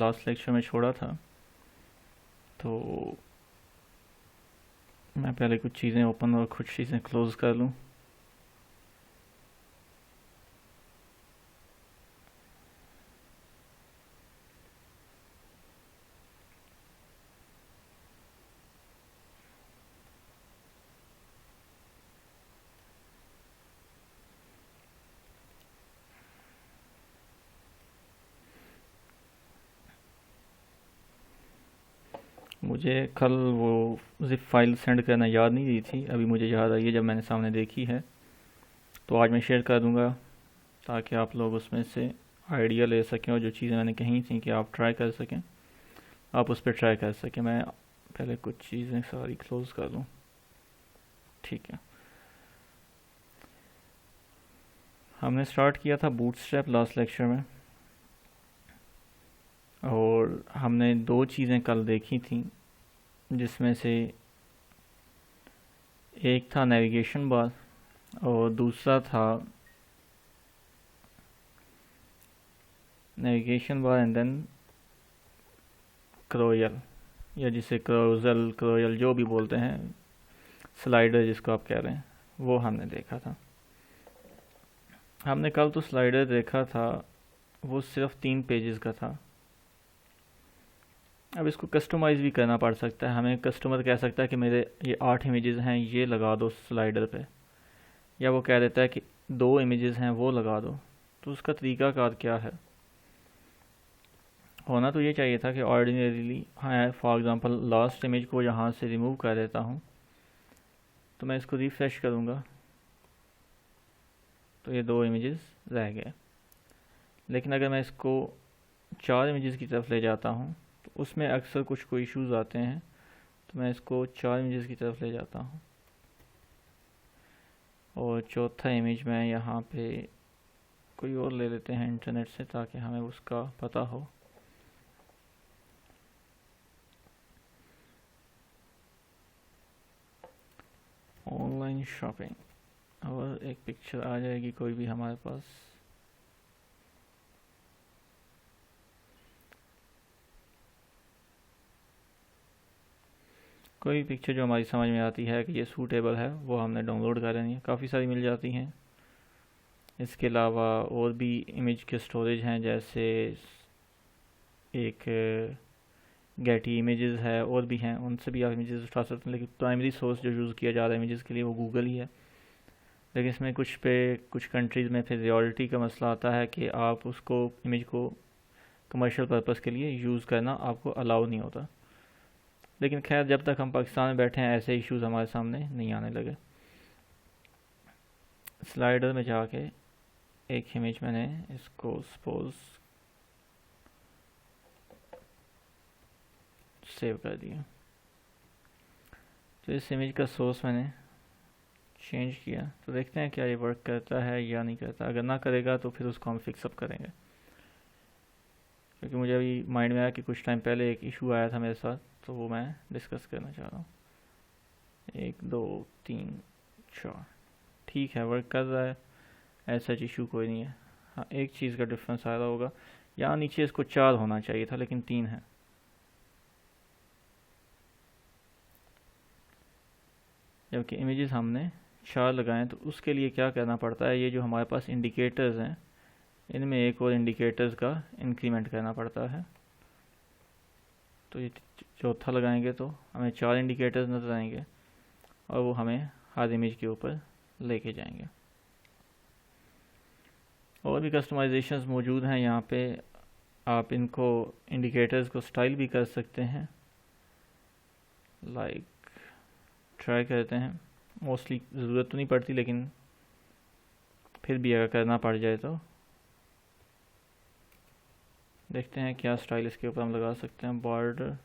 Last lecture में छोड़ा था, तो मैं पहले कुछ चीज़ें ओपन और कुछ चीज़ें क्लोज़ कर लूँ। मुझे कल वो जिप फाइल सेंड करना याद नहीं रही थी, अभी मुझे याद आई है जब मैंने सामने देखी है, तो आज मैं शेयर कर दूंगा ताकि आप लोग उसमें से आइडिया ले सकें और जो चीज़ें मैंने कही थी कि आप ट्राई कर सकें, आप उस पर ट्राई कर सकें। मैं पहले कुछ चीज़ें सारी क्लोज़ कर लूँ। ठीक है, हमने स्टार्ट किया था बूटस्ट्रैप लास्ट लेक्चर में, और हमने दो चीज़ें कल देखी थी, जिसमें से एक था नेविगेशन बार और दूसरा था नेविगेशन बार एंड देन क्रोयल, या जिसे क्रोजल क्रोयल जो भी बोलते हैं, स्लाइडर जिसको आप कह रहे हैं, वो हमने देखा था। हमने कल तो स्लाइडर देखा था, वो सिर्फ 3 पेजेस का था। अब इसको कस्टमाइज़ भी करना पड़ सकता है, हमें कस्टमर कह सकता है कि मेरे ये 8 इमेजेस हैं, ये लगा दो स्लाइडर पे, या वो कह देता है कि 2 इमेजेस हैं वो लगा दो। तो उसका तरीकाकार क्या है? होना तो ये चाहिए था कि ऑर्डिनरीली, हाँ, फॉर एग्ज़ाम्पल लास्ट इमेज को यहाँ से रिमूव कर देता हूँ, तो मैं इसको रिफ़्रेश करूँगा तो ये 2 इमेजेस रह गए। लेकिन अगर मैं इसको 4 इमेजेस की तरफ ले जाता हूँ तो उसमें अक्सर कुछ कोई इश्यूज़ आते हैं, तो मैं इसको 4 इमेजेस की तरफ ले जाता हूँ और चौथा इमेज मैं यहाँ पे कोई और ले लेते हैं इंटरनेट से, ताकि हमें उसका पता हो। ऑनलाइन शॉपिंग, और एक पिक्चर आ जाएगी कोई भी हमारे पास। कोई पिक्चर जो हमारी समझ में आती है कि ये सूटेबल है, वो हमने डाउनलोड कर लेनी है। काफ़ी सारी मिल जाती हैं। इसके अलावा और भी इमेज के स्टोरेज हैं, जैसे एक गेटी इमेजेस है, और भी हैं, उनसे भी आप इमेजेस उठा सकते हैं। लेकिन प्राइमरी सोर्स जो यूज़ किया जा रहा है इमेजेस के लिए वो गूगल ही है। लेकिन इसमें कुछ कंट्रीज़ में फिर रियलिटी का मसला आता है कि आप उसको इमेज को कमर्शियल पर्पस के लिए यूज़ करना आपको अलाउ नहीं होता। लेकिन खैर, जब तक हम पाकिस्तान में बैठे हैं ऐसे इश्यूज़ हमारे सामने नहीं आने लगे। स्लाइडर में जाके एक इमेज मैंने इसको सपोज सेव कर दिया, तो इस इमेज का सोर्स मैंने चेंज किया। तो देखते हैं क्या ये वर्क करता है या नहीं करता। अगर ना करेगा तो फिर उसको हम फिक्सअप करेंगे, क्योंकि मुझे अभी माइंड में आया कि कुछ टाइम पहले एक इशू आया था मेरे साथ, तो वो मैं डिस्कस करना चाह रहा हूँ। 1 2 3 4, ठीक है, वर्क कर रहा है, ऐसा इशू कोई नहीं है। हाँ, एक चीज़ का डिफरेंस आ रहा होगा, यहाँ नीचे इसको 4 होना चाहिए था लेकिन 3 है। जबकि इमेजेस हमने 4 लगाएं, तो उसके लिए क्या करना पड़ता है, ये जो हमारे पास इंडिकेटर्स हैं, इनमें एक और इंडिकेटर्स का इंक्रीमेंट करना पड़ता है। तो ये चौथा लगाएंगे तो हमें 4 इंडिकेटर्स नज़र आएंगे, और वो हमें हर इमेज के ऊपर लेके जाएंगे। और भी कस्टमाइजेशंस मौजूद हैं यहाँ पे। आप इनको इंडिकेटर्स को स्टाइल भी कर सकते हैं, लाइक ट्राई करते हैं। मोस्टली ज़रूरत तो नहीं पड़ती, लेकिन फिर भी अगर करना पड़ जाए तो देखते हैं क्या स्टाइल इसके ऊपर हम लगा सकते हैं। बॉर्डर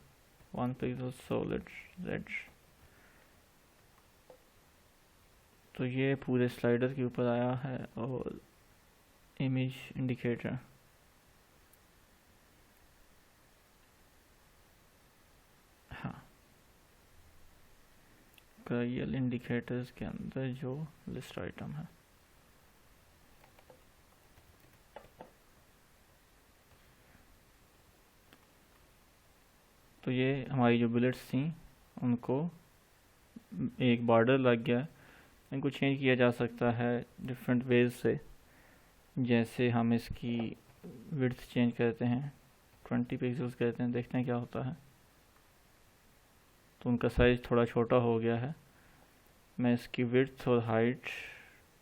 1 पिक्सल सॉलिड रेड, तो ये पूरे स्लाइडर के ऊपर आया है। और इमेज इंडिकेटर, हाँ, करियल इंडिकेटर्स के अंदर जो लिस्ट आइटम है, तो ये हमारी जो बुलेट्स थी उनको एक बॉर्डर लग गया। इनको चेंज किया जा सकता है डिफरेंट वेज से, जैसे हम इसकी विड्थ चेंज करते हैं, 20 पिक्सल्स करते हैं, देखते हैं क्या होता है। तो उनका साइज़ थोड़ा छोटा हो गया है। मैं इसकी विड्थ और हाइट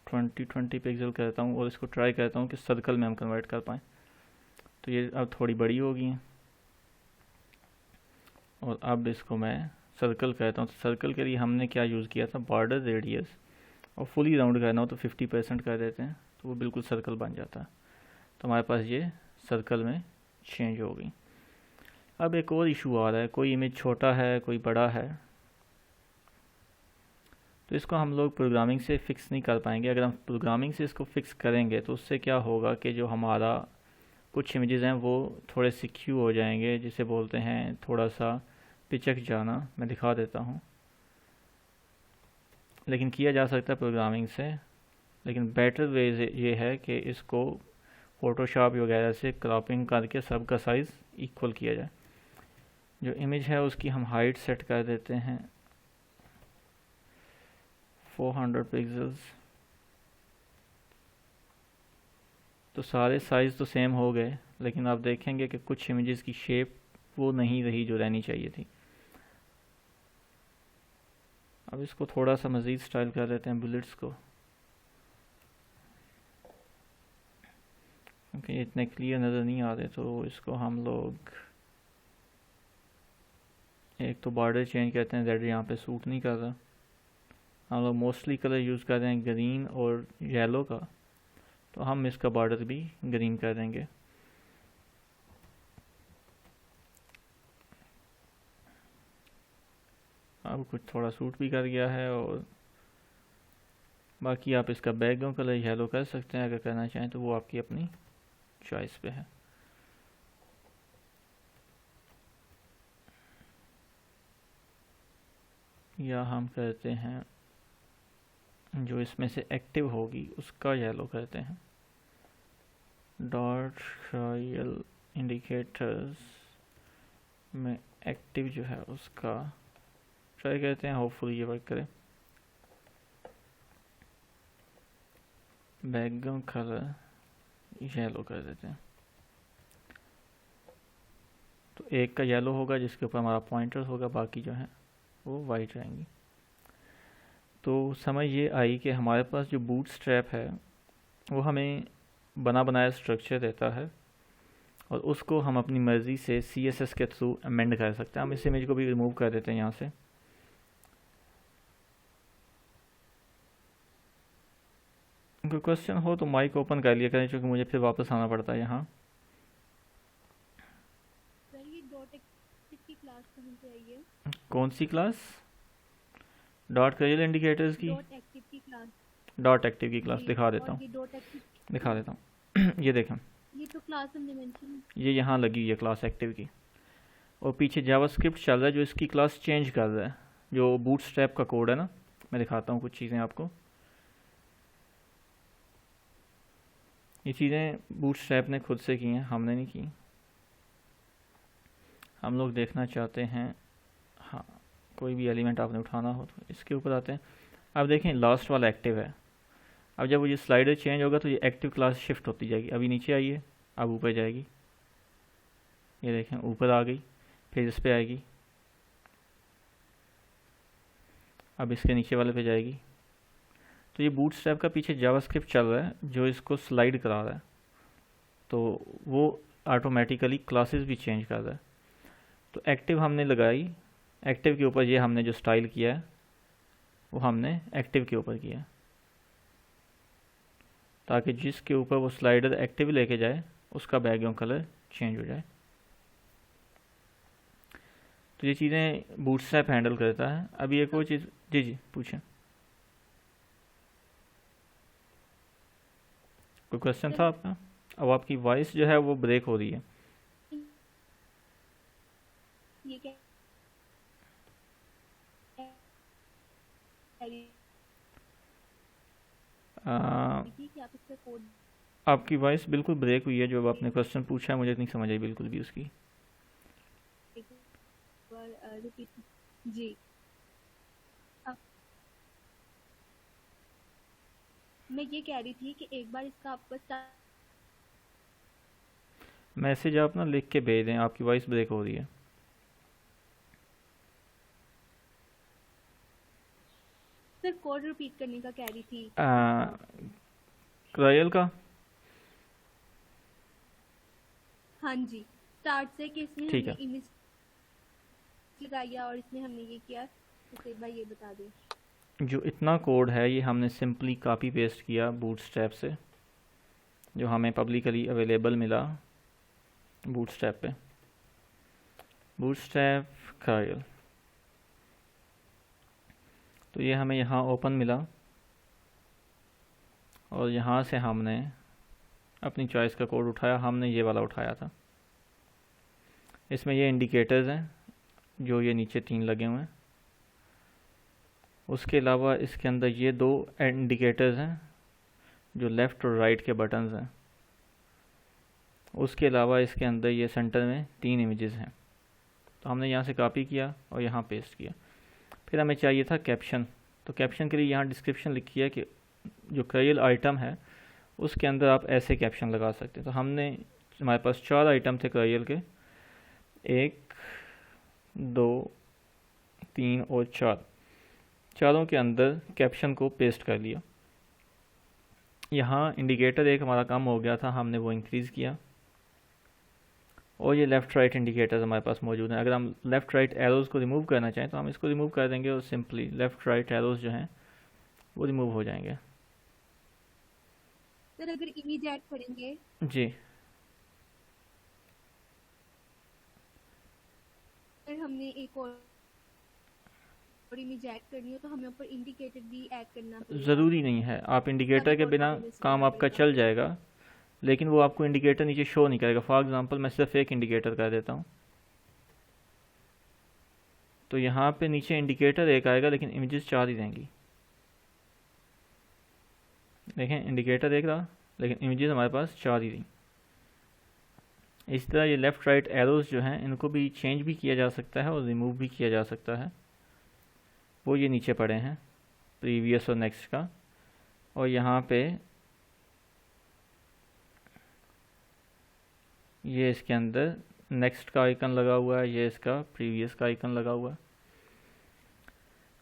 20 पिक्सल करता हूँ और इसको ट्राई करता हूँ कि सर्कल में हम कन्वर्ट कर पाएँ। तो ये अब थोड़ी बड़ी हो गई हैं और अब इसको मैं सर्कल करता हूँ। तो सर्कल के लिए हमने क्या यूज़ किया था, बॉर्डर रेडियस, और फुली राउंड करना हो तो 50% कर देते हैं, तो वो बिल्कुल सर्कल बन जाता है। तो हमारे पास ये सर्कल में चेंज हो गई। अब एक और इशू आ रहा है, कोई इमेज छोटा है कोई बड़ा है, तो इसको हम लोग प्रोग्रामिंग से फ़िक्स नहीं कर पाएंगे। अगर हम प्रोग्रामिंग से इसको फ़िक्स करेंगे तो उससे क्या होगा कि जो हमारा कुछ इमेजेस हैं वो थोड़े सिक्यू हो जाएंगे, जिसे बोलते हैं थोड़ा सा पिचक जाना। मैं दिखा देता हूँ, लेकिन किया जा सकता है प्रोग्रामिंग से। लेकिन बेटर वे ये है कि इसको फ़ोटोशॉप वगैरह से क्रॉपिंग करके सबका साइज़ इक्वल किया जाए। जो इमेज है उसकी हम हाइट सेट कर देते हैं 400 पिक्सल्स। तो सारे साइज़ तो सेम हो गए, लेकिन आप देखेंगे कि कुछ इमेजेस की शेप वो नहीं रही जो रहनी चाहिए थी। अब इसको थोड़ा सा मज़ीद स्टाइल कर देते हैं बुलेट्स को, क्योंकि इतने क्लियर नज़र नहीं आ रहे। तो इसको हम लोग एक तो बॉर्डर चेंज करते हैं, रेड यहाँ पे सूट नहीं कर रहा। हम लोग मोस्टली कलर यूज़ कर रहे हैं ग्रीन और येलो का, तो हम इसका बॉर्डर भी ग्रीन कर देंगे। अब कुछ थोड़ा सूट भी कर गया है, और बाकी आप इसका बैकग्राउंड कलर येलो कर सकते हैं अगर करना चाहें, तो वो आपकी अपनी चॉइस पे है। या हम कहते हैं जो इसमें से एक्टिव होगी उसका येलो करते हैं। डॉट ट्रायल इंडिकेटर्स में एक्टिव जो है उसका ट्राई करते हैं, होपफुली ये वर्क करे। बैकग्राउंड कलर येलो कर देते हैं। तो एक का येलो होगा जिसके ऊपर हमारा पॉइंटर होगा, बाकी जो है वो वाइट रहेंगी। तो समझ ये आई कि हमारे पास जो बूटस्ट्रैप है वो हमें बना बनाया स्ट्रक्चर देता है, और उसको हम अपनी मर्ज़ी से CSS के थ्रू अमेंड कर सकते हैं। हम इस इमेज को भी रिमूव कर देते हैं यहाँ से। कोई क्वेश्चन हो तो माइक ओपन कर लिया करें, क्योंकि मुझे फिर वापस आना पड़ता है यहाँ। कौन सी क्लास? डॉट ट्रायल इंडिकेटर्स की? डॉट एक्टिव की क्लास दिखा देता हूँ, ये देखें, ये तो क्लास हमने मेंशन, ये यहाँ लगी हुई है क्लास एक्टिव की, और पीछे जावास्क्रिप्ट चल रहा है जो इसकी क्लास चेंज कर रहा है, जो बूटस्ट्रैप का कोड है ना। मैं दिखाता हूँ कुछ चीज़ें आपको। ये चीज़ें बूटस्ट्रैप ने खुद से की हैं, हमने नहीं की। हम लोग देखना चाहते हैं, हाँ, कोई भी एलिमेंट आपने उठाना हो तो इसके ऊपर आते हैं। अब देखें लास्ट वाला एक्टिव है। अब जब वो ये स्लाइडर चेंज होगा तो ये एक्टिव क्लास शिफ्ट होती जाएगी। अभी नीचे आई है, अब ऊपर जाएगी, ये देखें ऊपर आ गई, फिर इस पे आएगी, अब इसके नीचे वाले पे जाएगी। तो ये बूटस्ट्रैप का पीछे जावास्क्रिप्ट चल रहा है जो इसको स्लाइड करा रहा है, तो वो ऑटोमेटिकली क्लासेस भी चेंज कर रहा है। तो एक्टिव हमने लगाई, एक्टिव के ऊपर ये हमने जो स्टाइल किया है वो हमने एक्टिव के ऊपर किया, ताकि जिसके ऊपर वो स्लाइडर एक्टिव लेके जाए उसका बैकग्राउंड कलर चेंज हो जाए। तो ये चीज़ें बूटस्ट्रैप हैंडल करता है। अभी एक और चीज़, जी पूछें, कोई क्वेश्चन था आपका? अब आपकी वॉइस जो है वो ब्रेक हो रही है। ये क्या आपकी वॉइस बिल्कुल ब्रेक हुई है। जो आपने क्वेश्चन पूछा है मुझे नहीं समझ आई बिल्कुल भी उसकी। बार रिपीट। जी। अब मैं ये कह रही थी कि एक बार इसका आपको मैसेज आप ना लिख के भेज दें, आपकी वॉइस ब्रेक हो रही है। सिर्फ कोड रिपीट करने का कह रही थी। ट्रायल का। हाँ जी, स्टार्ट से कि इसमें ठीक हमने है। इमेज लगाई है और इसमें हमने ये किया, तो एक बार ये बता दें। जो इतना कोड है ये हमने सिंपली कॉपी पेस्ट किया बूटस्ट्रैप से, जो हमें पब्लिकली अवेलेबल मिला बूटस्ट्रैप पे। बूटस्ट्रैप ट्रायल, तो ये हमें यहाँ ओपन मिला और यहाँ से हमने अपनी चॉइस का कोड उठाया। हमने ये वाला उठाया था। इसमें ये इंडिकेटर्स हैं जो ये नीचे 3 लगे हुए हैं। उसके अलावा इसके अंदर ये 2 इंडिकेटर्स हैं जो लेफ़्ट और राइट के बटन्स हैं। उसके अलावा इसके अंदर ये सेंटर में 3 इमेजेस हैं। तो हमने यहाँ से कॉपी किया और यहाँ पेस्ट किया। फिर हमें चाहिए था कैप्शन। तो कैप्शन के लिए यहाँ डिस्क्रिप्शन लिखी है कि जो क्रायल आइटम है उसके अंदर आप ऐसे कैप्शन लगा सकते हैं। तो हमारे पास 4 आइटम थे क्रायल के, 1 2 3 और 4। चारों के अंदर कैप्शन को पेस्ट कर लिया। यहाँ इंडिकेटर एक हमारा कम हो गया था, हमने वो इंक्रीज़ किया। और ये लेफ़्ट राइट इंडिकेटर्स हमारे पास मौजूद हैं। अगर हम लेफ़्ट राइट एरोज़ को रिमूव करना चाहें तो हम इसको रिमूव कर देंगे और सिंपली लेफ़्ट राइट एरोज़ जो हैं वो रिमूव हो जाएंगे। सर अगर इमेज ऐड करेंगे, जी। फिर हमने एक और इमेज ऐड करनी हो तो हमें ऊपर इंडिकेटर भी ऐड करना पड़ेगा। ज़रूरी नहीं है, आप इंडिकेटर तभी के कोड बिना हमें मिस काम करना आपका पड़ेगा। चल जाएगा, लेकिन वो आपको इंडिकेटर नीचे शो नहीं करेगा। फॉर एग्ज़ाम्पल मैं सिर्फ एक इंडिकेटर कर देता हूँ, तो यहाँ पे नीचे इंडिकेटर एक आएगा लेकिन इमेजेस 4 ही रहेंगी। देखें, इंडिकेटर एक रहा लेकिन इमेजेस हमारे पास 4 ही रही। इस तरह ये लेफ़्ट राइट एरोज़ जो हैं इनको भी चेंज भी किया जा सकता है और रिमूव भी किया जा सकता है। वो ये नीचे पड़े हैं, प्रीवियस और नेक्स्ट का। और यहाँ पे ये इसके अंदर नेक्स्ट का आइकन लगा हुआ है, ये इसका प्रीवियस का आइकन लगा हुआ है।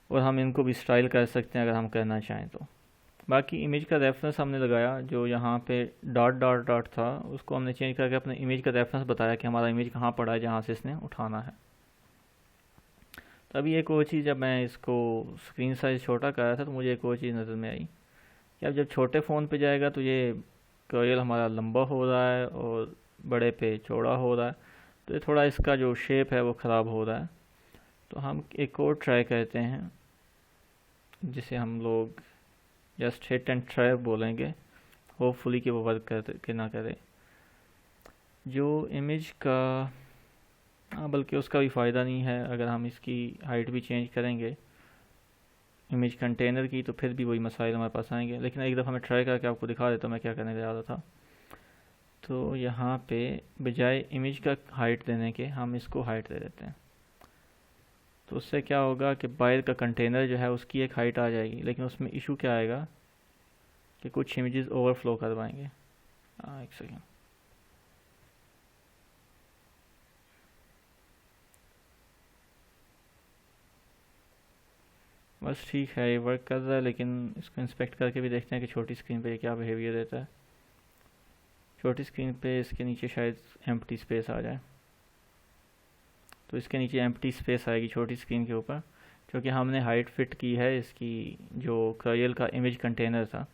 और हम इनको भी स्टाइल कर सकते हैं अगर हम करना चाहें तो। बाकी इमेज का रेफरेंस हमने लगाया, जो यहाँ पे डॉट डॉट डॉट था उसको हमने चेंज करके अपने इमेज का रेफरेंस बताया कि हमारा इमेज कहाँ पड़ा है जहाँ से इसने उठाना है। तभी एक और चीज़, जब मैं इसको स्क्रीन साइज़ छोटा कर रहा था तो मुझे एक और चीज़ नज़र में आई कि अब जब छोटे फ़ोन पे जाएगा तो ये ट्रायल हमारा लंबा हो रहा है और बड़े पे चौड़ा हो रहा है, तो ये थोड़ा इसका जो शेप है वो ख़राब हो रहा है। तो हम एक और ट्राई करते हैं जिसे हम लोग जस्ट हिट एंड ट्राई बोलेंगे, होपफुली कि वो वर्क कर के ना करे। जो इमेज का बल्कि उसका भी फ़ायदा नहीं है, अगर हम इसकी हाइट भी चेंज करेंगे इमेज कंटेनर की तो फिर भी वही मसाइल हमारे पास आएंगे। लेकिन एक दफ़ा मैं ट्राई करके आपको दिखा देता हूँ मैं क्या करने जा रहा था। तो यहाँ पे बजाय इमेज का हाइट देने के हम इसको हाइट दे देते हैं। तो उससे क्या होगा कि बाहर का कंटेनर जो है उसकी एक हाइट आ जाएगी, लेकिन उसमें इशू क्या आएगा कि कुछ इमेजेस ओवरफ्लो करवाएंगे। एक सेकेंड। बस ठीक है, ये वर्क कर रहा है, लेकिन इसको इंस्पेक्ट करके भी देखते हैं कि छोटी स्क्रीन पे ये क्या बिहेवियर देता है। छोटी स्क्रीन पे इसके नीचे शायद एम्प्टी स्पेस आ जाए, तो इसके नीचे एम्प्टी स्पेस आएगी छोटी स्क्रीन के ऊपर, क्योंकि हमने हाइट फिट की है इसकी जो क्रायल का इमेज कंटेनर था।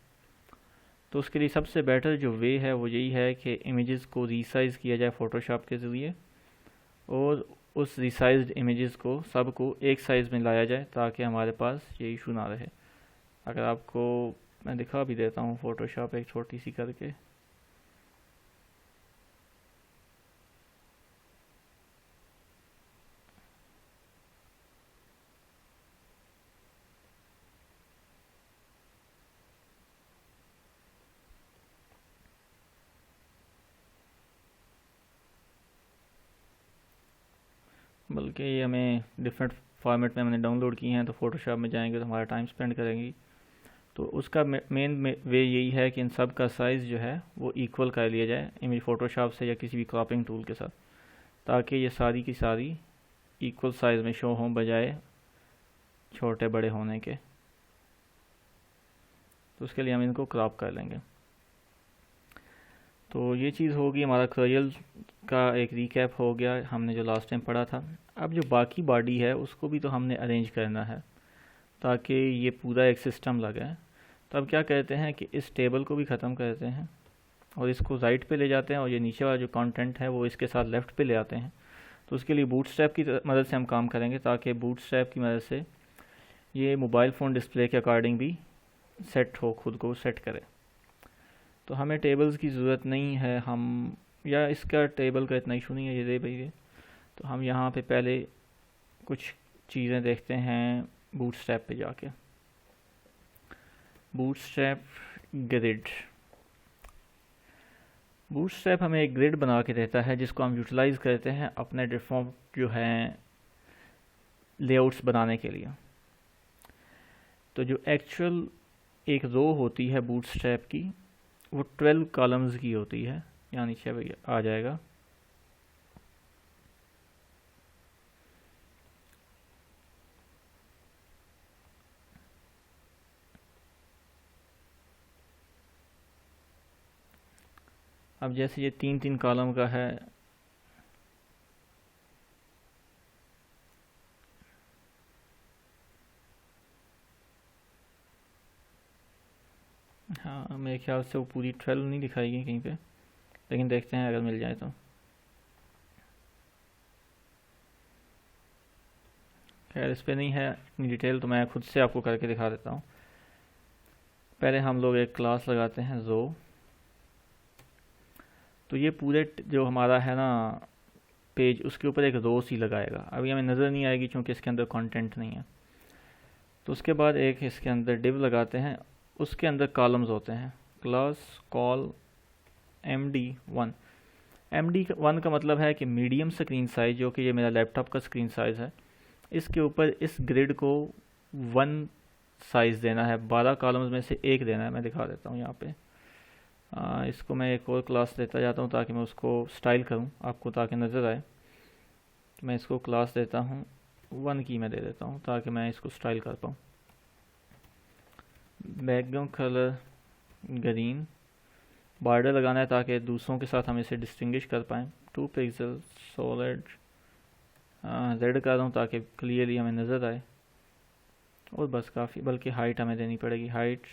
तो उसके लिए सबसे बेटर जो वे है वो यही है कि इमेजेस को रीसाइज़ किया जाए फ़ोटोशॉप के ज़रिए, और उस रिसाइज्ड इमेजेस को सबको एक साइज़ में लाया जाए ताकि हमारे पास ये इशू ना रहे। अगर आपको मैं दिखा भी देता हूँ फ़ोटोशॉप एक छोटी सी करके। बल्कि ये हमें डिफरेंट फॉर्मेट में हमने डाउनलोड की हैं, तो फ़ोटोशॉप में जाएंगे तो हमारा टाइम स्पेंड करेंगी। तो उसका मेन वे यही है कि इन सब का साइज़ जो है वो इक्वल कर लिया जाए इमेज फ़ोटोशॉप से या किसी भी क्रॉपिंग टूल के साथ, ताकि ये सारी की सारी इक्वल साइज़ में शो हों बजाय छोटे बड़े होने के। तो उसके लिए हम इनको क्रॉप कर लेंगे। तो ये चीज़ होगी, हमारा ट्यूटोरियल का एक रिकैप हो गया हमने जो लास्ट टाइम पढ़ा था। अब जो बाकी बॉडी है उसको भी तो हमने अरेंज करना है ताकि ये पूरा एक सिस्टम लगे। तो अब क्या कहते हैं कि इस टेबल को भी ख़त्म करते हैं और इसको राइट पे ले जाते हैं, और ये नीचे वाला जो कंटेंट है वो इसके साथ लेफ़्ट पे ले आते हैं। तो उसके लिए बूटस्ट्रैप की मदद से हम काम करेंगे, ताकि बूटस्ट्रैप की मदद से ये मोबाइल फ़ोन डिस्प्ले के अकॉर्डिंग भी सेट हो, खुद को सेट करे। तो हमें टेबल्स की ज़रूरत नहीं है, हम या इसका टेबल का इतना इशू नहीं है, ये दे भैया। तो हम यहाँ पे पहले कुछ चीज़ें देखते हैं बूटस्ट्रैप पे जाके। बूटस्ट्रैप ग्रिड, बूटस्ट्रैप हमें एक ग्रिड बना के देता है जिसको हम यूटिलाइज़ करते हैं अपने डिफ़ॉल्ट जो हैं लेआउट्स बनाने के लिए। तो जो एक्चुअल एक रो होती है बूटस्ट्रैप की वो 12 कॉलम्स की होती है, यहाँ नीचे आ जाएगा। अब जैसे ये 3-3 कॉलम का है, हाँ मेरे ख्याल से वो पूरी 12 नहीं दिखाएगी कहीं पे, लेकिन देखते हैं अगर मिल जाए तो। खैर इस पे नहीं है इतनी डिटेल, तो मैं खुद से आपको करके दिखा देता हूँ। पहले हम लोग एक क्लास लगाते हैं रो। तो ये पूरे जो हमारा है ना पेज, उसके ऊपर एक रो सी लगाएगा। अभी हमें नज़र नहीं आएगी क्योंकि इसके अंदर कंटेंट नहीं है। तो उसके बाद एक इसके अंदर डिव लगाते हैं, उसके अंदर कॉलम्स होते हैं। Class call MD1। MD1 का मतलब है कि मीडियम स्क्रीन साइज़, जो कि ये मेरा लैपटॉप का स्क्रीन साइज़ है। इसके ऊपर इस ग्रिड को 1 साइज़ देना है, 12 कॉलम्स में से एक देना है। मैं दिखा देता हूँ यहाँ पे। इसको मैं एक और क्लास देता जाता हूँ ताकि मैं उसको स्टाइल करूँ आपको, ताकि नज़र आए। तो मैं इसको क्लास देता हूँ 1 की मैं दे देता हूँ ताकि मैं इसको स्टाइल कर पाऊँ। बैकग्राउंड कलर ग्रीन, बॉर्डर लगाना है ताकि दूसरों के साथ हम इसे डिस्टिंग्विश कर पाएँ। 2 पिक्सल सॉलिड रेड कर रहा हूँ ताकि क्लियरली हमें नज़र आए, और बस काफ़ी। बल्कि हाइट हमें देनी पड़ेगी, हाइट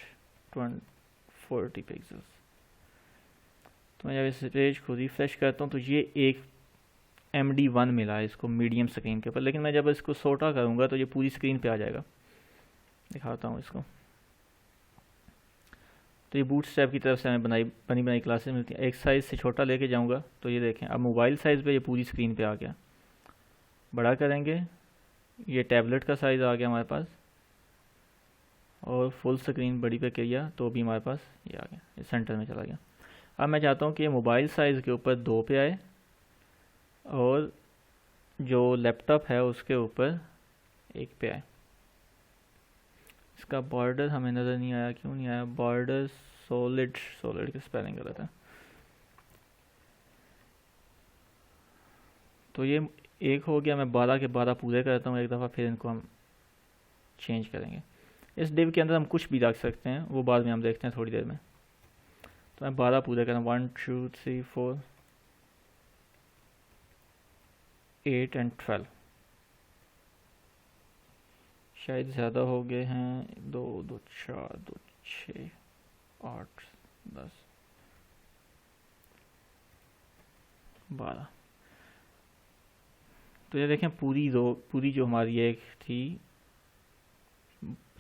40 पिक्सल्स। तो मैं जब इस पेज को रिफ्रेश करता हूँ तो ये एक MD1 मिला है इसको मीडियम स्क्रीन के ऊपर, लेकिन मैं जब इसको छोटा करूँगा तो ये पूरी स्क्रीन पे आ जाएगा। दिखाता हूँ इसको। तो ये बूटस्ट्रैप की तरफ से हमें बनी बनाई क्लासेस मिलती हैं। एक साइज़ से छोटा लेके जाऊँगा तो ये देखें अब मोबाइल साइज़ पे ये पूरी स्क्रीन पे आ गया। बड़ा करेंगे, ये टैबलेट का साइज़ आ गया हमारे पास, और फुल स्क्रीन बड़ी पे किया तो भी हमारे पास ये आ गया, ये सेंटर में चला गया। अब मैं चाहता हूँ कि मोबाइल साइज़ के ऊपर 2 पे आए और जो लैपटॉप है उसके ऊपर 1 पे आए। इसका बॉर्डर हमें नज़र नहीं आया, क्यों नहीं आया? बॉर्डर सॉलिड की स्पेलिंग गलत है। तो ये एक हो गया। मैं 12 के 12 पूरे करता हूँ एक दफ़ा, फिर इनको हम चेंज करेंगे। इस डिव के अंदर हम कुछ भी रख सकते हैं, वो बाद में हम देखते हैं थोड़ी देर में। तो मैं 12 पूरे करूँ, 1 2 3 4 8 एंड 12। शायद ज़्यादा हो गए हैं। 2 2 4 2 6 8 10 12। तो ये देखें पूरी जो हमारी एक थी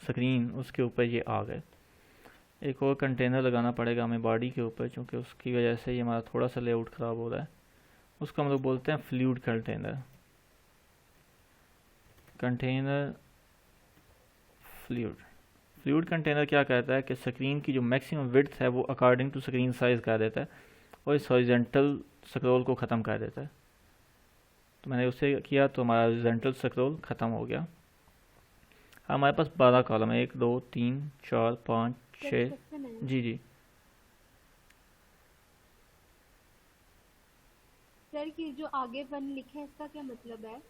स्क्रीन, उसके ऊपर ये आ गए। एक और कंटेनर लगाना पड़ेगा हमें बॉडी के ऊपर, क्योंकि उसकी वजह से ये हमारा थोड़ा सा लेआउट ख़राब हो रहा है। उसको हम लोग बोलते हैं फ्लूइड कंटेनर। फ्लूइड कंटेनर क्या कहता है कि स्क्रीन की जो मैक्सिमम विड्थ है वो अकॉर्डिंग टू स्क्रीन साइज़ कर देता है, और इस हॉरिजॉन्टल स्क्रॉल को ख़त्म कर देता है। तो मैंने उसे किया तो हमारा हॉरिजॉन्टल स्क्रॉल ख़त्म हो गया। हमारे पास 12 कॉलम है, 1 2 3 4 5 6। सेक्शन है। जी जी। सर की जो आगे वन लिखे हैं इसका क्या मतलब है?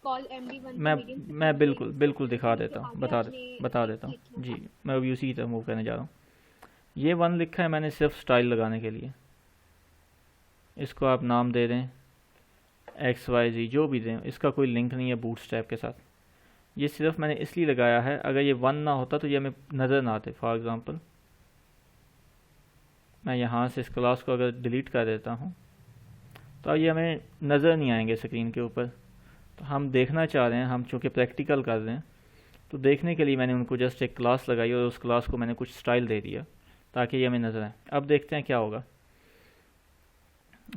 कॉल MD1 मैं टू मीडियम मैं सेक्शन बिल्कुल बिल्कुल इंस्ट्रक्शन दिखा फिर जो देता हूँ, आगे आपने बता लिंक्स देता हूँ। लिखे हैं। जी, मैं अभी उसी की तरफ मूव करने जा रहा हूँ। ये 1 लिखा है मैंने सिर्फ स्टाइल लगाने के लिए। इसको आप नाम दे दें XYZ, जो भी दें, इसका कोई लिंक नहीं है बूटस्ट्रैप के साथ। ये सिर्फ मैंने इसलिए लगाया है, अगर ये 1 ना होता तो ये हमें नज़र ना आते। फॉर एग्ज़ाम्पल मैं यहाँ से इस क्लास को अगर डिलीट कर देता हूँ तो अब ये हमें नज़र नहीं आएंगे स्क्रीन के ऊपर। तो हम देखना चाह रहे हैं, हम चूँकि प्रैक्टिकल कर रहे हैं, तो देखने के लिए मैंने उनको जस्ट एक क्लास लगाई और उस क्लास को मैंने कुछ स्टाइल दे दिया ताकि ये हमें नज़र आए। अब देखते हैं क्या होगा।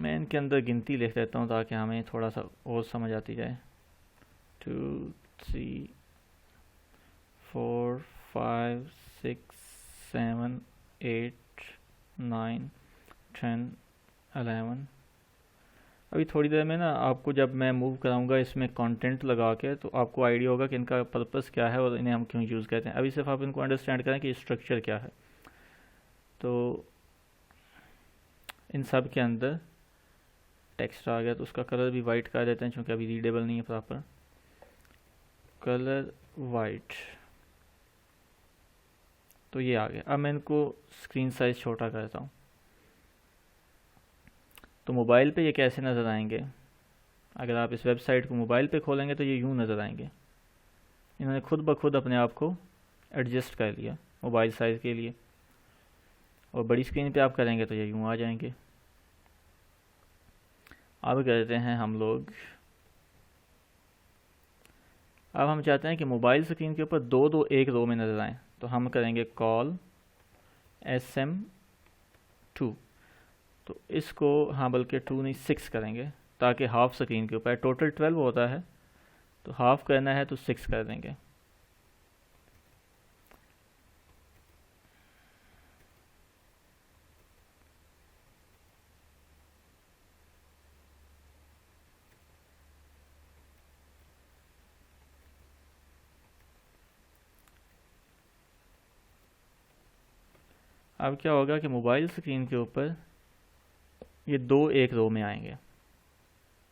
मैं इनके अंदर गिनती लिख देता हूँ ताकि हमें थोड़ा सा और समझ आती जाए। 2 3 4 5 6 7 8 9 10 11। अभी थोड़ी देर में ना आपको जब मैं मूव कराऊंगा इसमें कंटेंट लगा के, तो आपको आइडिया होगा कि इनका पर्पस क्या है और इन्हें हम क्यों यूज़ करते हैं। अभी सिर्फ आप इनको अंडरस्टैंड करें कि स्ट्रक्चर क्या है। तो इन सब के अंदर टेक्स्ट आ गया, तो उसका कलर भी वाइट कर देते हैं क्योंकि अभी रीडेबल नहीं है प्रॉपर। कलर वाइट, तो ये आ गया। अब मैं इनको स्क्रीन साइज़ छोटा करता हूँ। तो मोबाइल पे ये कैसे नज़र आएंगे? अगर आप इस वेबसाइट को मोबाइल पे खोलेंगे तो ये यूँ नज़र आएंगे। इन्होंने खुद ब खुद अपने आप को एडजस्ट कर लिया मोबाइल साइज़ के लिए, और बड़ी स्क्रीन पे आप करेंगे तो ये यूँ आ जाएंगे। अब कहते हैं हम लोग, अब हम चाहते हैं कि मोबाइल स्क्रीन के ऊपर दो दो एक रो में नज़र आएँ, तो हम करेंगे कॉल SM2। तो इसको हाँ बल्कि 2 नहीं 6 करेंगे ताकि हाफ स्क्रीन के ऊपर, टोटल 12 होता है तो हाफ करना है तो 6 कर देंगे। अब क्या होगा कि मोबाइल स्क्रीन के ऊपर ये दो एक रो में आएंगे,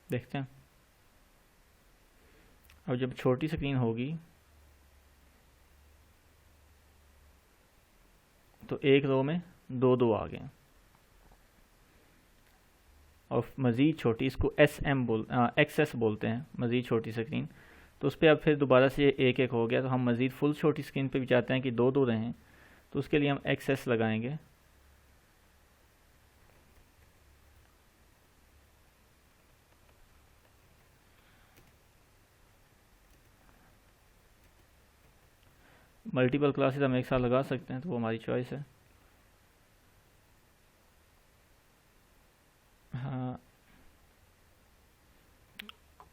देखते हैं। अब जब छोटी स्क्रीन होगी तो एक रो में दो दो आ गए, और मज़ीद छोटी, इसको XS बोलते हैं, मज़ीद छोटी स्क्रीन। तो उस पर अब फिर दोबारा से एक एक हो गया, तो हम मज़ीद फुल छोटी स्क्रीन पे भी चाहते हैं कि दो दो रहें, तो उसके लिए हम XS लगाएंगे। मल्टीपल क्लासेस हम एक साथ लगा सकते हैं, तो वो हमारी चॉइस है। हाँ,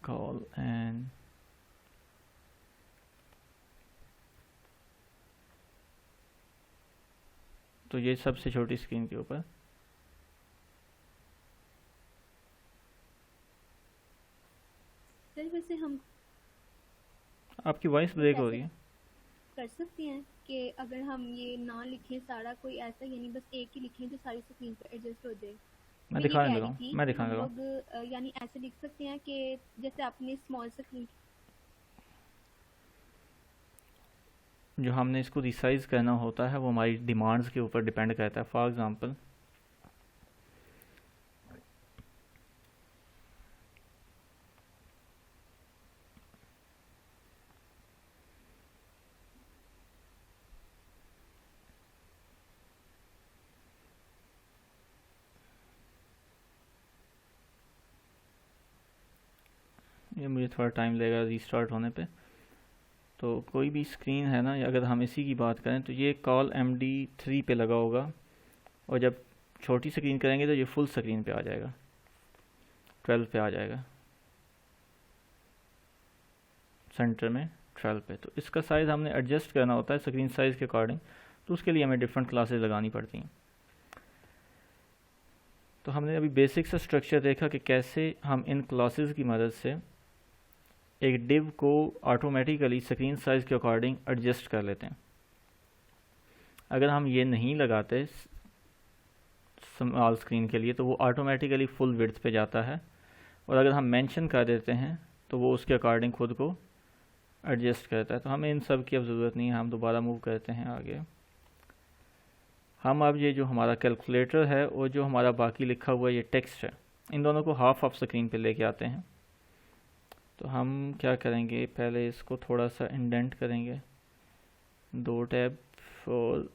कॉल एंड तो ये सबसे छोटी स्क्रीन के ऊपर। सर वैसे हम आपकी वॉइस ब्रेक हो रही है। कर सकते हैं कि अगर हम ये ना लिखें सारा, कोई ऐसा यानी बस एक ही लिखें जो सारी स्क्रीन पर एडजस्ट हो जाए। मैं ये दिखाने कह लगा रही हूँ, थी मैं कि दिखाने हम लगा हूँ। लोग यानी ऐसे लिख सकते हैं कि जैसे आपने स्मॉल स्क्रीन, जो हमने इसको रिसाइज करना होता है वो हमारी डिमांड्स के ऊपर डिपेंड करता है। फॉर एग्ज़ाम्पल ये मुझे थोड़ा टाइम लगेगा रीस्टार्ट होने पे। तो कोई भी स्क्रीन है ना, अगर हम इसी की बात करें तो ये कॉल MD3 पे लगा होगा, और जब छोटी स्क्रीन करेंगे तो ये फुल स्क्रीन पे आ जाएगा, 12 पे आ जाएगा, सेंटर में 12 पे। तो इसका साइज़ हमने एडजस्ट करना होता है स्क्रीन साइज़ के अकॉर्डिंग, तो उसके लिए हमें डिफरेंट क्लासेस लगानी पड़ती हैं। तो हमने अभी बेसिक सा स्ट्रक्चर देखा कि कैसे हम इन क्लासेस की मदद से एक डिव को ऑटोमेटिकली स्क्रीन साइज़ के अकॉर्डिंग एडजस्ट कर लेते हैं। अगर हम ये नहीं लगाते स्मॉल स्क्रीन के लिए तो वो ऑटोमेटिकली फुल विड्थ पे जाता है, और अगर हम मेंशन कर देते हैं तो वो उसके अकॉर्डिंग खुद को एडजस्ट करता है। तो हमें इन सब की अब ज़रूरत नहीं है, हम दोबारा मूव करते हैं आगे। हम अब ये जो हमारा कैलकुलेटर है और जो हमारा बाकी लिखा हुआ ये टेक्स्ट है, इन दोनों को हाफ ऑफ स्क्रीन पे लेके आते हैं। तो हम क्या करेंगे, पहले इसको थोड़ा सा इंडेंट करेंगे, 2 टैब, और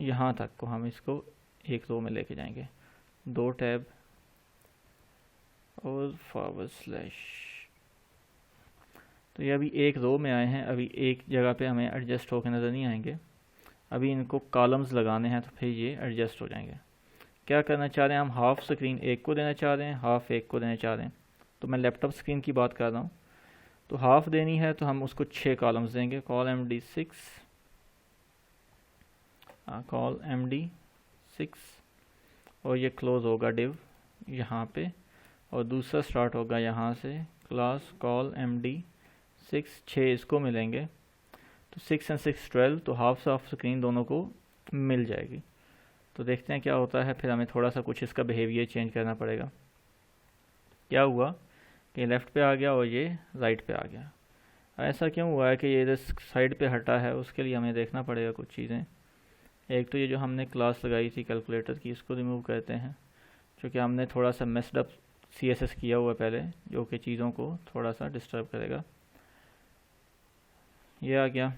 यहाँ तक को हम इसको एक रो में लेके जाएंगे, 2 टैब और /। तो ये अभी एक रो में आए हैं, अभी एक जगह पे हमें एडजस्ट होकर नज़र नहीं आएंगे। अभी इनको कॉलम्स लगाने हैं तो फिर ये एडजस्ट हो जाएंगे। क्या करना चाह रहे हैं हम, हाफ स्क्रीन एक को देना चाह रहे हैं, हाफ एक को देना चाह रहे हैं। तो मैं लैपटॉप स्क्रीन की बात कर रहा हूँ। तो हाफ देनी है तो हम उसको 6 कॉलम्स देंगे, कॉल MD6, कॉल MD6, और ये क्लोज होगा डिव यहाँ पे, और दूसरा स्टार्ट होगा यहाँ से, क्लास कॉल MD6, 6 इसको मिलेंगे। तो 6 और 6 12, तो हाफ ऑफ स्क्रीन दोनों को मिल जाएगी। तो देखते हैं क्या होता है। फिर हमें थोड़ा सा कुछ इसका बिहेवियर चेंज करना पड़ेगा। क्या हुआ कि लेफ़्ट पे आ गया और ये राइट पे आ गया। ऐसा क्यों हुआ है कि ये इधर साइड पे हटा है, उसके लिए हमें देखना पड़ेगा कुछ चीज़ें। एक तो ये जो हमने क्लास लगाई थी कैलकुलेटर की, इसको रिमूव करते हैं, क्योंकि हमने थोड़ा सा मेस्ड अप CSS किया हुआ है पहले, जो कि चीज़ों को थोड़ा सा डिस्टर्ब करेगा। ये आ गया।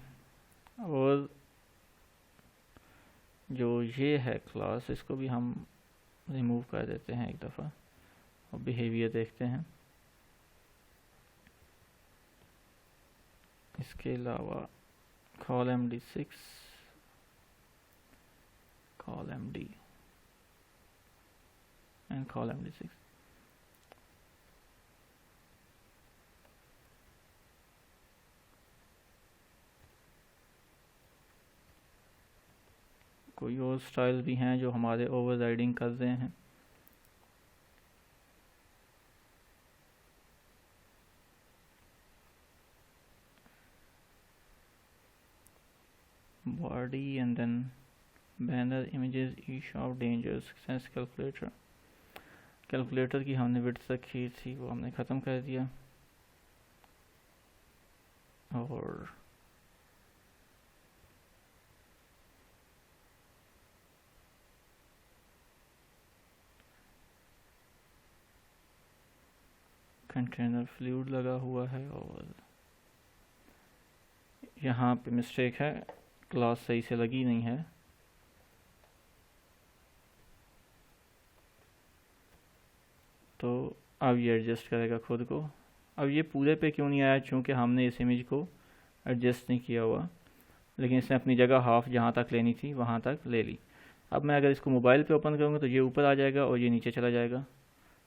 और जो ये है क्लास, इसको भी हम रिमूव कर देते हैं एक दफ़ा, और बिहेवियर देखते हैं। इसके अलावा call MD6, call MD and call MD6। कोई और स्टाइल भी हैं जो हमारे ओवरराइडिंग कर रहे हैं। Body and then banner images each of danger success calculator. Calculator की हमने विड्थ रखी थी, वो हमने ख़त्म कर दिया। और कंटेनर फ्लूइड लगा हुआ है, और यहाँ पे मिस्टेक है, क्लास सही से लगी नहीं है। तो अब ये एडजस्ट करेगा खुद को। अब ये पूरे पे क्यों नहीं आया, चूँकि हमने इस इमेज को एडजस्ट नहीं किया हुआ, लेकिन इसने अपनी जगह हाफ जहाँ तक लेनी थी वहाँ तक ले ली। अब मैं अगर इसको मोबाइल पे ओपन करूँगा तो ये ऊपर आ जाएगा और ये नीचे चला जाएगा।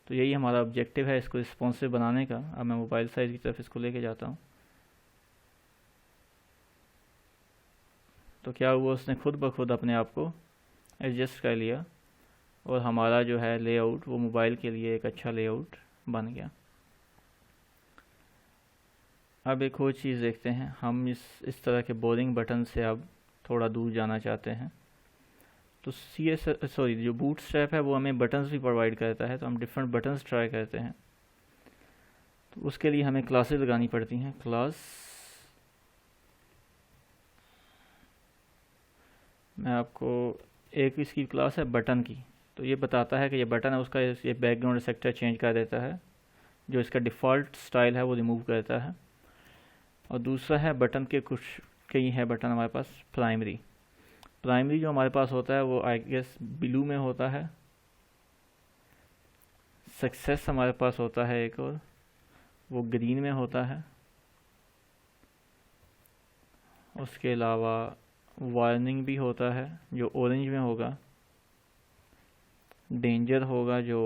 तो यही हमारा ऑब्जेक्टिव है, इसको रिस्पॉन्सिव बनाने का। अब मैं मोबाइल साइज़ की तरफ इसको लेके जाता हूँ। तो क्या हुआ, उसने खुद ब खुद अपने आप को एडजस्ट कर लिया, और हमारा जो है लेआउट वो मोबाइल के लिए एक अच्छा लेआउट बन गया। अब एक और चीज़ देखते हैं। हम इस तरह के बोरिंग बटन से अब थोड़ा दूर जाना चाहते हैं। तो जो बूटस्ट्रैप है वो हमें बटन्स भी प्रोवाइड करता है, तो हम डिफरेंट बटन्स ट्राई करते हैं। तो उसके लिए हमें क्लासेस लगानी पड़ती हैं। क्लास, मैं आपको एक इसकी क्लास है बटन की, तो ये बताता है कि ये बटन है, उसका ये बैकग्राउंड सेक्टर चेंज कर देता है, जो इसका डिफ़ॉल्ट स्टाइल है वो रिमूव करता है। और दूसरा है बटन के कुछ कई है बटन हमारे पास। प्राइमरी जो हमारे पास होता है वो आई गेस ब्लू में होता है। सक्सेस हमारे पास होता है एक, और वो ग्रीन में होता है। उसके अलावा वार्निंग भी होता है जो ऑरेंज में होगा। डेंजर होगा जो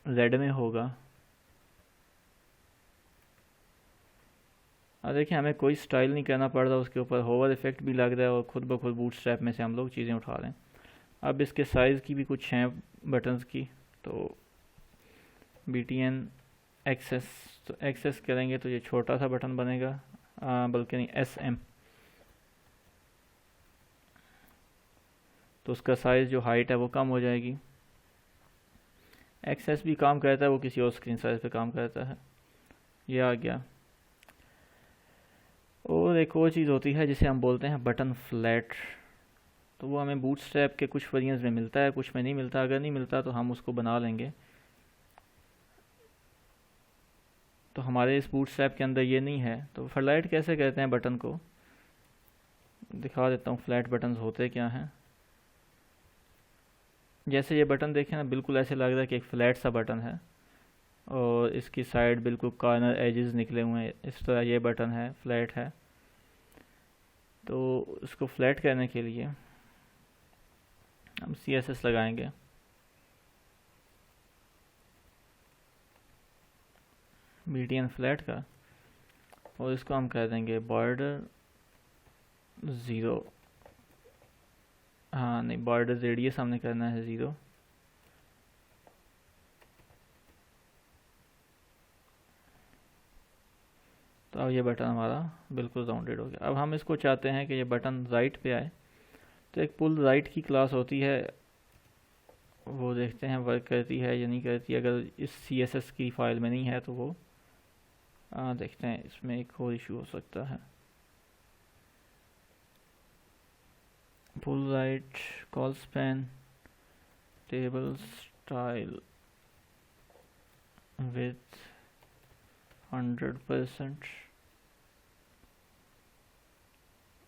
रेड में होगा। अब देखिए, हमें कोई स्टाइल नहीं करना पड़ रहा, उसके ऊपर होवर इफेक्ट भी लग रहा है, और खुद ब खुद बूटस्ट्रैप में से हम लोग चीज़ें उठा रहे हैं। अब इसके साइज़ की भी कुछ हैं बटन्स की। तो BTN एक्सेस, तो एक्सेस करेंगे तो ये छोटा सा बटन बनेगा, बल्कि नहीं SM, तो उसका साइज़ जो हाइट है वो कम हो जाएगी। एक्सेस भी काम करता है, वो किसी और स्क्रीन साइज़ पे काम करता है। ये आ गया। और एक और चीज़ होती है जिसे हम बोलते हैं बटन फ्लैट, तो वो हमें बूटस्ट्रैप के कुछ वेरिएंट्स में मिलता है, कुछ में नहीं मिलता। अगर नहीं मिलता तो हम उसको बना लेंगे। तो हमारे इस बूटस्ट्रैप के अंदर ये नहीं है, तो फ्लैट कैसे कहते हैं बटन को, दिखा देता हूँ फ्लैट बटन्स होते क्या हैं। जैसे ये बटन देखें ना, बिल्कुल ऐसे लग रहा है कि एक फ्लैट सा बटन है और इसकी साइड बिल्कुल कॉर्नर एजेस निकले हुए हैं, इस तरह ये बटन है, फ्लैट है। तो इसको फ्लैट करने के लिए हम CSS लगाएंगे। BTN फ्लैट का, और इसको हम कह देंगे बॉर्डर 0, हाँ नहीं, बॉर्डर रेडियस हमने करना है 0। तो अब ये बटन हमारा बिल्कुल राउंडेड हो गया। अब हम इसको चाहते हैं कि ये बटन राइट पे आए, तो एक पुल राइट की क्लास होती है, वो देखते हैं वर्क करती है या नहीं करती। अगर इस CSS की फाइल में नहीं है तो वो देखते हैं, इसमें एक और इशू हो सकता है। Pull right col span table style with 100%,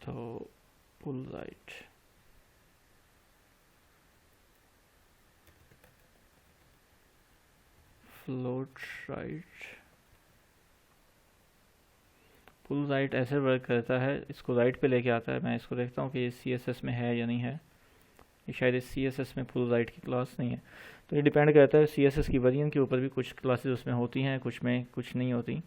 तो pull right float right. Pull right ऐसे वर्क करता है, इसको राइट पे लेके आता है। मैं इसको देखता हूँ कि ये CSS में है या नहीं है। ये शायद इस CSS में पुल राइट की क्लास नहीं है, तो ये डिपेंड करता है CSS की वेरिएंट के ऊपर भी। कुछ क्लासेस उसमें होती हैं, कुछ में कुछ नहीं होती।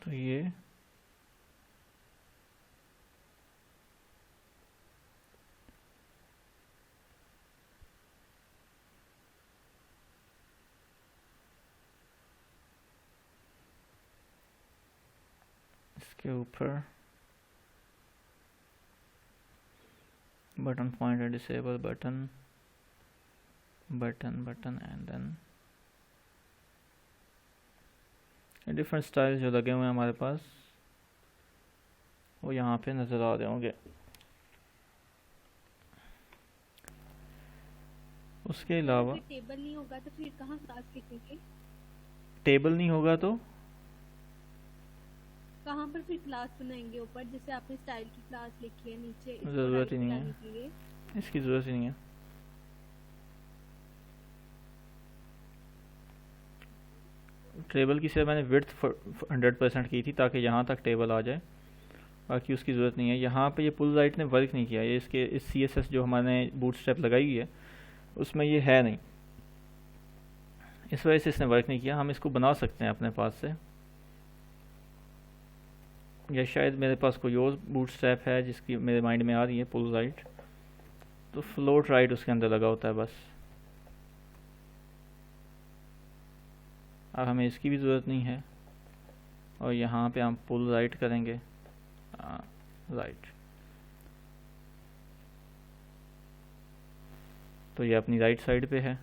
तो ये इसके ऊपर button pointer disable button button button and then different style जो लगे हुए हैं हमारे पास, वो यहाँ पे नज़र आ रहे होंगे। उसके अलावा फिर टेबल नहीं होगा तो फिर कहाँ क्लास लिखेंगे? टेबल नहीं होगा तो कहाँ पर फिर क्लास बनाएंगे? ऊपर जैसे आपने स्टाइल की क्लास लिखी है, नीचे इसको ज़रूरत राइट ही पे नहीं लाने है, के लिए। इसकी ज़रूरत ही नहीं है। टेबल की सिर्फ मैंने विड्थ 100% की थी ताकि यहाँ तक टेबल आ जाए, बाकी उसकी ज़रूरत नहीं है। यहाँ पे ये पुल राइट ने वर्क नहीं किया, ये इसके इस CSS जो हमारे बूटस्ट्रैप लगाई हुई है उसमें ये है नहीं, इस वजह से इसने वर्क नहीं किया। हम इसको बना सकते हैं अपने पास से, या शायद मेरे पास कोई और बूटस्ट्रैप है जिसकी मेरे माइंड में आ रही है पुल राइट, तो फ्लोट राइट उसके अंदर लगा होता है बस। अब हमें इसकी भी ज़रूरत नहीं है, और यहाँ पे हम पुल राइट करेंगे, राइट, तो ये अपनी राइट साइड पे है।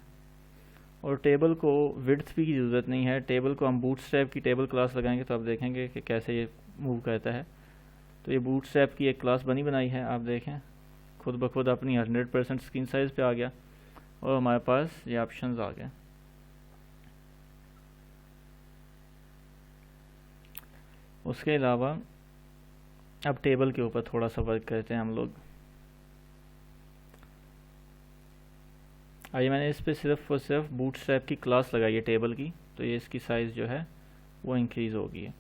और टेबल को विड्थ भी की ज़रूरत नहीं है, टेबल को हम बूटस्ट्रैप की टेबल क्लास लगाएंगे तो आप देखेंगे कि कैसे ये मूव करता है। तो ये बूटस्ट्रैप की एक क्लास बनी बनाई है, आप देखें खुद ब खुद अपनी 100% स्क्रीन साइज़ पे आ गया, और हमारे पास ये ऑप्शंस आ गए। उसके अलावा अब टेबल के ऊपर थोड़ा सा वर्क करते हैं हम लोग। आइए, मैंने इस पर सिर्फ और सिर्फ बूटस्ट्रैप की क्लास लगाई है टेबल की, तो ये इसकी साइज़ जो है वो इंक्रीज़ हो गई है।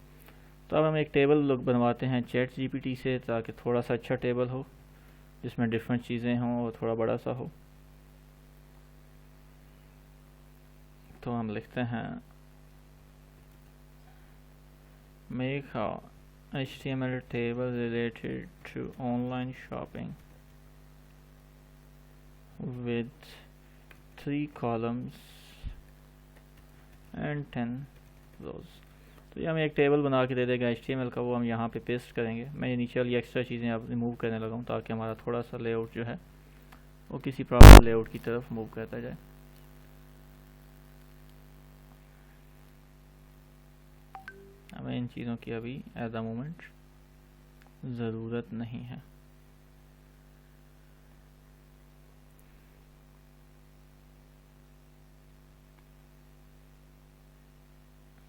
तो अब हम एक टेबल लोग बनवाते हैं ChatGPT से, ताकि थोड़ा सा अच्छा टेबल हो जिसमें डिफरेंट चीज़ें हों और थोड़ा बड़ा सा हो। तो हम लिखते हैं make HTML table related to online shopping with 3 columns and 10 rows। तो ये हमें एक टेबल बना के दे देगा HTML का, वो हम यहाँ पे पेस्ट करेंगे। मैं ये नीचे वाली एक्स्ट्रा चीज़ें अब रिमूव करने लगा हूँ ताकि हमारा थोड़ा सा लेआउट जो है वो किसी प्रॉपर लेआउट की तरफ मूव करता जाए। हमें इन चीज़ों की अभी एट द मोमेंट ज़रूरत नहीं है।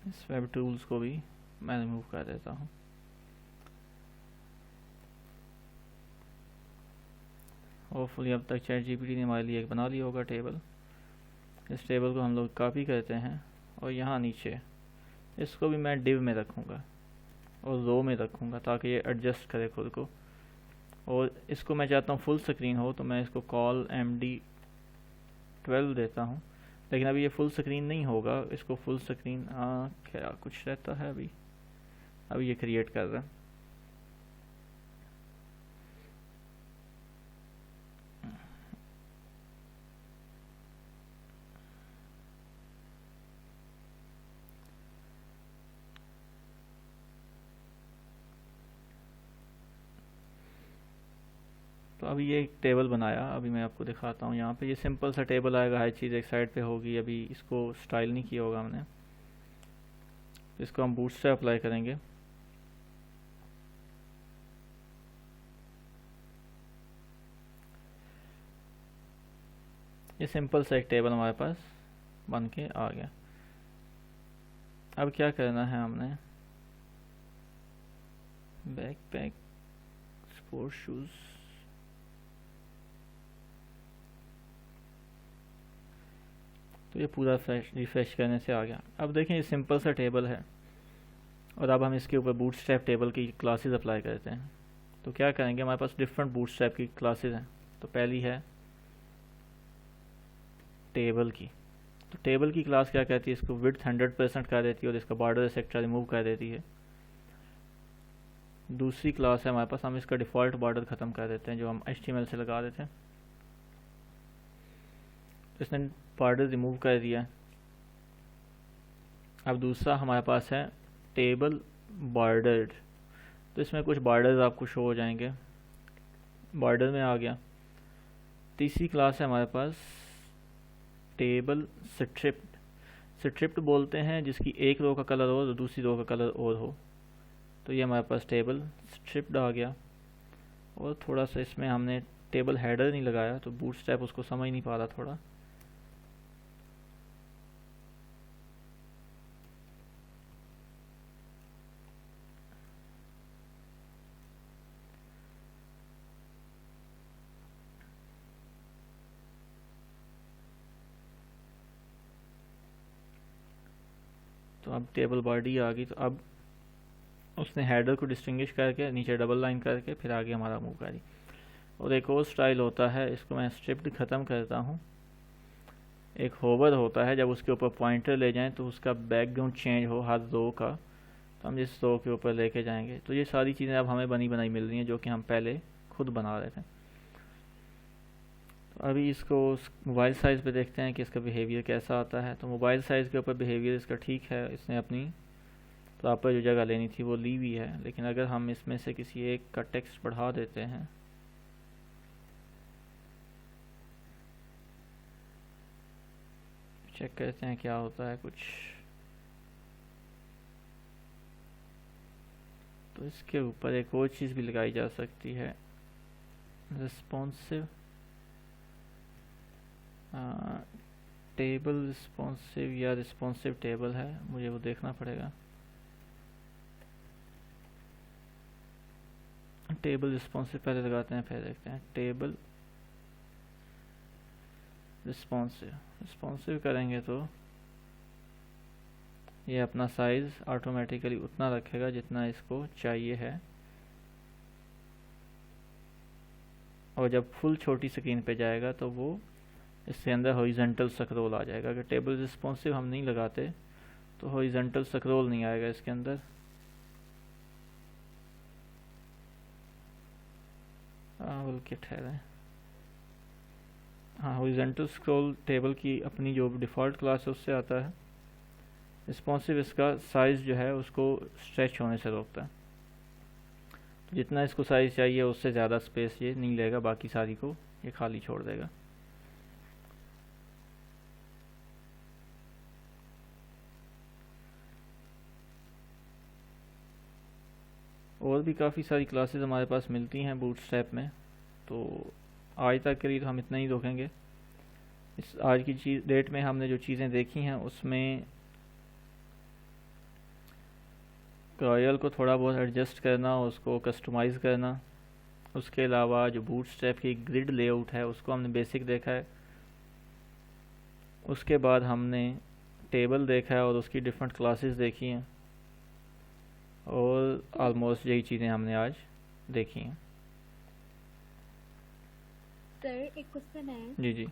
इस वेब टूल्स को भी मैं रिमूव कर देता हूँ। होपफुली अब तक ChatGPT ने हमारे लिए एक बना लिया होगा टेबल। इस टेबल को हम लोग कॉपी करते हैं और यहाँ नीचे इसको भी मैं डिव में रखूँगा और रो में रखूँगा ताकि ये एडजस्ट करे खुद को। और इसको मैं चाहता हूँ फुल स्क्रीन हो, तो मैं इसको कॉल MD12 देता हूँ। लेकिन अभी ये फुल स्क्रीन नहीं होगा, इसको फुल स्क्रीन क्या कुछ रहता है अभी ये क्रिएट कर रहा है। तो अभी ये एक टेबल बनाया, अभी मैं आपको दिखाता हूँ। यहाँ पे ये सिंपल सा टेबल आएगा, हर चीज़ एक साइड पे होगी। अभी इसको स्टाइल नहीं किया होगा हमने, इसको हम बूटस्ट्रैप अप्लाई करेंगे। ये सिंपल सा एक टेबल हमारे पास बन के आ गया। अब क्या करना है हमने, बैकपैक स्पोर्ट शूज़, तो ये पूरा रिफ्रेश करने से आ गया। अब देखें ये सिंपल सा टेबल है और अब हम इसके ऊपर बूटस्ट्रैप टेबल की क्लासेस अप्लाई करते हैं। तो क्या करेंगे, हमारे पास डिफरेंट बूटस्ट्रैप की क्लासेस हैं। तो पहली है टेबल की। तो टेबल की क्लास क्या कहती है, इसको विड्थ 100% कर देती है और इसका बॉर्डर एक्सेट्रा रिमूव कर देती है। दूसरी क्लास है हमारे पास, हम इसका डिफ़ॉल्ट बॉर्डर ख़त्म कर देते हैं जो हम HTML से लगा देते हैं। इसने बॉर्डर रिमूव कर दिया। अब दूसरा हमारे पास है टेबल बॉर्डर्ड। तो इसमें कुछ बॉर्डर्स आपको शो हो जाएंगे, बॉर्डर में आ गया। तीसरी क्लास है हमारे पास टेबल स्ट्रिप्ड। स्ट्रिप्ड बोलते हैं जिसकी एक रो का कलर हो तो दूसरी रो का कलर और हो। तो ये हमारे पास टेबल स्ट्रिप्ड आ गया। और थोड़ा सा इसमें हमने टेबल हेडर नहीं लगाया तो बूटस्ट्रैप उसको समझ नहीं पा रहा थोड़ा। तो अब टेबल बॉडी आ गई। तो अब उसने हेडर को डिस्टिंग्विश करके नीचे डबल लाइन करके फिर आगे हमारा मूव करी। और एक और स्टाइल होता है, इसको मैं स्ट्रिप्ड ख़त्म करता हूँ। एक होवर होता है, जब उसके ऊपर पॉइंटर ले जाएं तो उसका बैकग्राउंड चेंज हो हर रो का, तो हम जिस रो के ऊपर लेके जाएंगे। तो ये सारी चीज़ें अब हमें बनी बनाई मिल रही हैं जो कि हम पहले खुद बना रहे थे। तो अभी इसको मोबाइल साइज़ पे देखते हैं कि इसका बिहेवियर कैसा आता है। तो मोबाइल साइज़ के ऊपर बिहेवियर इसका ठीक है, इसने अपनी प्रॉपर जो जगह लेनी थी वो ली हुई है। लेकिन अगर हम इसमें से किसी एक का टेक्स्ट बढ़ा देते हैं, चेक करते हैं क्या होता है कुछ। तो इसके ऊपर एक और चीज़ भी लगाई जा सकती है, रिस्पॉन्सिव टेबल रिस्पॉन्सिव या रिस्पॉन्सिव टेबल है, मुझे वो देखना पड़ेगा। टेबल रिस्पॉन्सिव पहले लगाते हैं फिर देखते हैं। टेबल रिस्पॉन्सिव करेंगे तो ये अपना साइज़ ऑटोमेटिकली उतना रखेगा जितना इसको चाहिए है। और जब फुल छोटी स्क्रीन पे जाएगा तो वो इसके अंदर हॉरिजॉन्टल स्क्रॉल आ जाएगा। अगर टेबल रिस्पॉन्सिव हम नहीं लगाते तो हॉरिजॉन्टल स्क्रॉल नहीं आएगा इसके अंदर। बल्कि ठहरें, हाँ हॉरिजॉन्टल स्क्रॉल टेबल की अपनी जो डिफ़ॉल्ट क्लास है उससे आता है। रिस्पॉन्सिव इसका साइज़ जो है उसको स्ट्रेच होने से रोकता है, तो जितना इसको साइज़ चाहिए उससे ज़्यादा स्पेस ये नहीं लेगा, बाकी सारी को ये खाली छोड़ देगा। और भी काफ़ी सारी क्लासेस हमारे पास मिलती हैं बूटस्ट्रैप में, तो आज तक के लिए तो हम इतना ही रोकेंगे। इस आज की चीज़ डेट में हमने जो चीज़ें देखी हैं उसमें रॉयल को थोड़ा बहुत एडजस्ट करना, उसको कस्टमाइज़ करना, उसके अलावा जो बूटस्ट्रैप की ग्रिड लेआउट है उसको हमने बेसिक देखा है। उसके बाद हमने टेबल देखा है और उसकी डिफरेंट क्लासेस देखी हैं, और ऑलमोस्ट यही चीज़ें हमने आज देखी हैं। सर एक क्वेश्चन है। जी जी।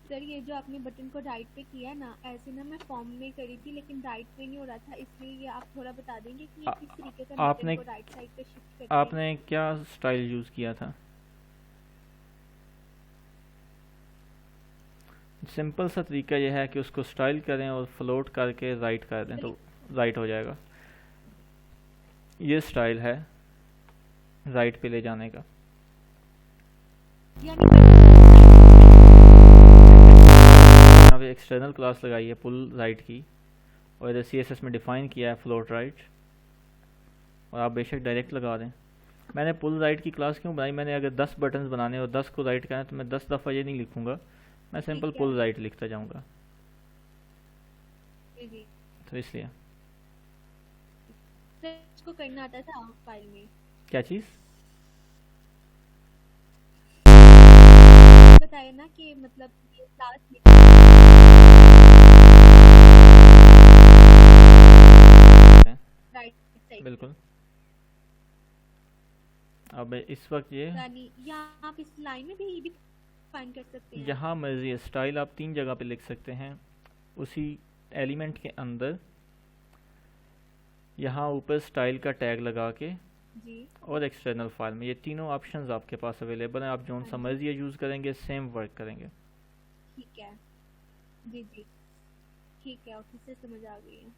सर ये जो आपने बटन को राइट पे किया ना, ऐसे ना मैं फॉर्म में करी थी लेकिन राइट पे नहीं हो रहा था, इसलिए ये आप थोड़ा बता देंगे कि ये किस तरीके से बटन आपने को राइट साइड पे शिफ्ट करते आपने क्या स्टाइल यूज़ किया था? सिंपल सा तरीका यह है कि उसको स्टाइल करें और फ्लोट करके राइट कर दें तो राइट हो जाएगा। ये स्टाइल है राइट पे ले जाने का। यानी यहाँ पे एक्सटर्नल क्लास लगाई है पुल राइट की, और इधर CSS में डिफाइन किया है फ्लोट राइट, और आप बेशक डायरेक्ट लगा दें। मैंने पुल राइट की क्लास क्यों बनाई, मैंने अगर 10 बटन्स बनाने और 10 को राइट करना तो मैं 10 दफ़ा ये नहीं लिखूंगा, मैं सिंपल ठीक है। पुल राइट लिखता जाऊंगा, जी तो इसलिए। सर इसको करना आता था फाइल में, क्या चीज़? बताया ना कि मतलब ये क्लास राइट साइड बिल्कुल। अब इस वक्त ये यानी यहाँ आप इस लाइन में भी ये भी फाइन कर सकते हैं। जहाँ मर्जी है स्टाइल आप 3 जगह पे लिख सकते हैं, उसी एलिमेंट के अंदर यहाँ ऊपर स्टाइल का टैग लगा के, जी और एक्सटर्नल फाइल में, ये तीनों ऑप्शंस आपके पास अवेलेबल हैं। आप जो सा मर्जी यूज़ करेंगे सेम वर्क करेंगे। ठीक है। जी जी ठीक है, ऑफिस से समझ आ गई है।